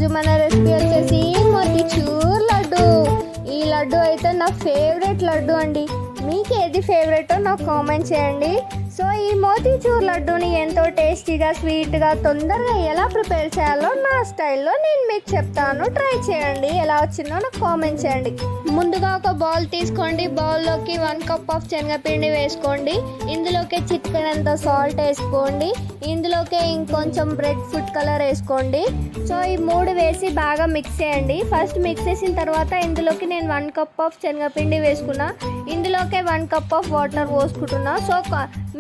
ఈరోజు మన రెసిపీ వచ్చేసి మోతీచూర్ లడ్డు. ఈ లడ్డు అయితే నా ఫేవరెట్ లడ్డు అండి. మీకు ఏది ఫేవరెటో నాకు కామెంట్ చేయండి. సో ఈ మోతీచూర్ లడ్డూని ఎంతో టేస్టీగా స్వీట్గా తొందరగా ఎలా ప్రిపేర్ చేయాలో నా స్టైల్లో నేను మీకు చెప్తాను. ట్రై చేయండి, ఎలా వచ్చిందో నాకు కామెంట్ చేయండి. ముందుగా ఒక బౌల్ తీసుకోండి. బౌల్లోకి 1 కప్ ఆఫ్ శనగపిండి వేసుకోండి. ఇందులోకి చిటికెడంత సాల్ట్ వేసుకోండి. ఇందులోకి ఇంకొంచెం రెడ్ ఫుడ్ కలర్ వేసుకోండి. సో ఈ 3 వేసి బాగా మిక్స్ చేయండి. ఫస్ట్ మిక్స్ చేసిన తర్వాత ఇందులోకి నేను 1 కప్ ఆఫ్ శనగపిండి వేసుకున్నా. ఇందులోకి 1 కప్ ఆఫ్ వాటర్ పోసుకుంటున్నా. సో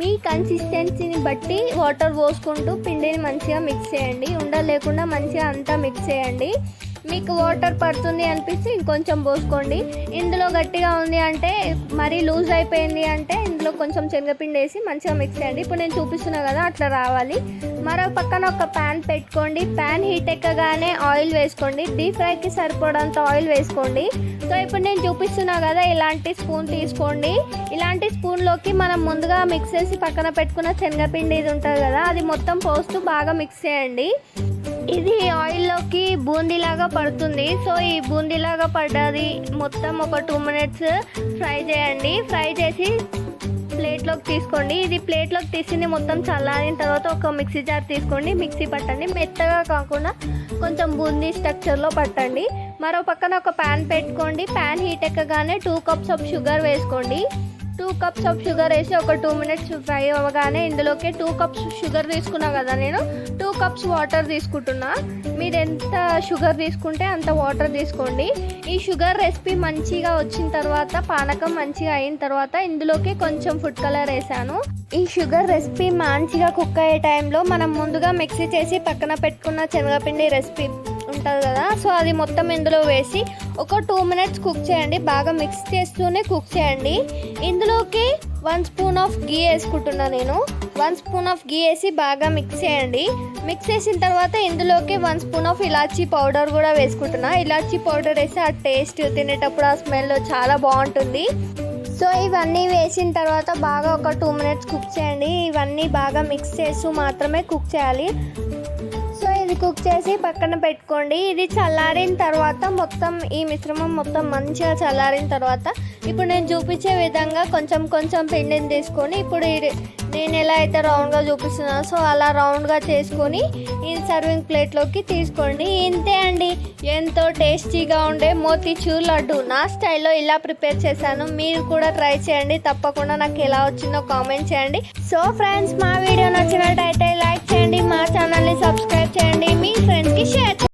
మీ కన్సిస్టెన్సీని బట్టి వాటర్ పోసుకుంటూ పిండిని మంచిగా మిక్స్ చేయండి. ఉండలేకుండా మంచిగా అంతా మిక్స్ చేయండి. మీకు వాటర్ పడుతుంది అనిపిస్తే ఇంకొంచెం పోసుకోండి. ఇందులో గట్టిగా ఉంది అంటే మరీ లూజ్ అయిపోయింది అంటే ఇందులో కొంచెం శనగపిండి వేసి మంచిగా మిక్స్ చేయండి. ఇప్పుడు నేను చూపిస్తున్నా కదా అట్లా రావాలి. మరో పక్కన ఒక ప్యాన్ పెట్టుకోండి. ప్యాన్ హీట్ ఎక్కగానే ఆయిల్ వేసుకోండి. డీప్ ఫ్రైకి సరిపడంత ఆయిల్ వేసుకోండి. సో ఇప్పుడు నేను చూపిస్తున్నా కదా ఇలాంటి స్పూన్ తీసుకోండి. ఇలాంటి స్పూన్లోకి మనం ముందుగా మిక్స్ చేసి పక్కన పెట్టుకున్న శనగపిండి ఇది ఉంటుంది కదా అది మొత్తం పోస్తూ బాగా మిక్స్ చేయండి. ఇది ఆయిల్లోకి బూందీలాగా పడుతుంది. సో ఈ బూందీలాగా పడ్డది మొత్తం ఒక 2 మినిట్స్ ఫ్రై చేయండి. ఫ్రై చేసి ప్లేట్లోకి తీసుకోండి. ఇది ప్లేట్లోకి తీసింది మొత్తం చల్లారిన తర్వాత ఒక మిక్సీ జార్ తీసుకోండి. మిక్సీ పట్టండి. మెత్తగా కాకుండా కొంచెం బూందీ స్ట్రక్చర్లో పట్టండి. మరో పక్కన ఒక ప్యాన్ పెట్టుకోండి. ప్యాన్ హీట్ ఎక్కగానే 2 కప్స్ ఆఫ్ షుగర్ వేసుకోండి. 2 కప్స్ ఆఫ్ షుగర్ వేసి ఒక 2 మినిట్స్ ఫ్రై అవ్వగానే ఇందులోకి 2 కప్స్ షుగర్ తీసుకున్నా కదా నేను 2 కప్స్ వాటర్ తీసుకుంటున్నా. మీరు ఎంత షుగర్ తీసుకుంటే అంత వాటర్ తీసుకోండి. ఈ షుగర్ రెసిపీ మంచిగా వచ్చిన తర్వాత పానకం మంచిగా అయిన తర్వాత ఇందులోకి కొంచెం ఫుడ్ కలర్ వేసాను. ఈ షుగర్ రెసిపీ మంచిగా కుక్ అయ్యే టైంలో మనం ముందుగా మిక్సీ చేసి పక్కన పెట్టుకున్న శనగపిండి రెసిపీ ఉంటుంది కదా సో అది మొత్తం ఇందులో వేసి ఒక 2 మినిట్స్ కుక్ చేయండి. బాగా మిక్స్ చేస్తూనే కుక్ చేయండి. ఇందులోకి 1 స్పూన్ ఆఫ్ గీ వేసుకుంటున్నా నేను. 1 స్పూన్ ఆఫ్ గీ వేసి బాగా మిక్స్ చేయండి. మిక్స్ చేసిన తర్వాత ఇందులోకి 1 స్పూన్ ఆఫ్ ఇలాచీ పౌడర్ కూడా వేసుకుంటున్నా. ఇలాచీ పౌడర్ వేసి ఆ టేస్ట్ తినేటప్పుడు ఆ స్మెల్ చాలా బాగుంటుంది. సో ఇవన్నీ వేసిన తర్వాత బాగా ఒక 2 మినిట్స్ కుక్ చేయండి. ఇవన్నీ బాగా మిక్స్ చేస్తూ మాత్రమే కుక్ చేయాలి. సో ఇది కుక్ చేసి పక్కన పెట్టుకోండి. ఇది చల్లారిన తర్వాత మొత్తం ఈ మిశ్రమం మొత్తం మంచిగా చల్లారిన తర్వాత ఇప్పుడు నేను చూపించే విధంగా కొంచెం కొంచెం పిండిని తీసుకొని ఇప్పుడు నేను ఎలా అయితే రౌండ్గా చూపిస్తున్నాను సో అలా రౌండ్గా చేసుకొని ఈ సర్వింగ్ ప్లేట్లోకి తీసుకోండి. ఇంతే అండి, ఎంతో టేస్టీగా ఉండే మోతీచూర్ లడ్డు నా స్టైల్లో ఇలా ప్రిపేర్ చేశాను. మీరు కూడా ట్రై చేయండి. తప్పకుండా నాకు ఎలా వచ్చిందో కామెంట్ చేయండి. సో ఫ్రెండ్స్, మా వీడియో నచ్చినట్టయితే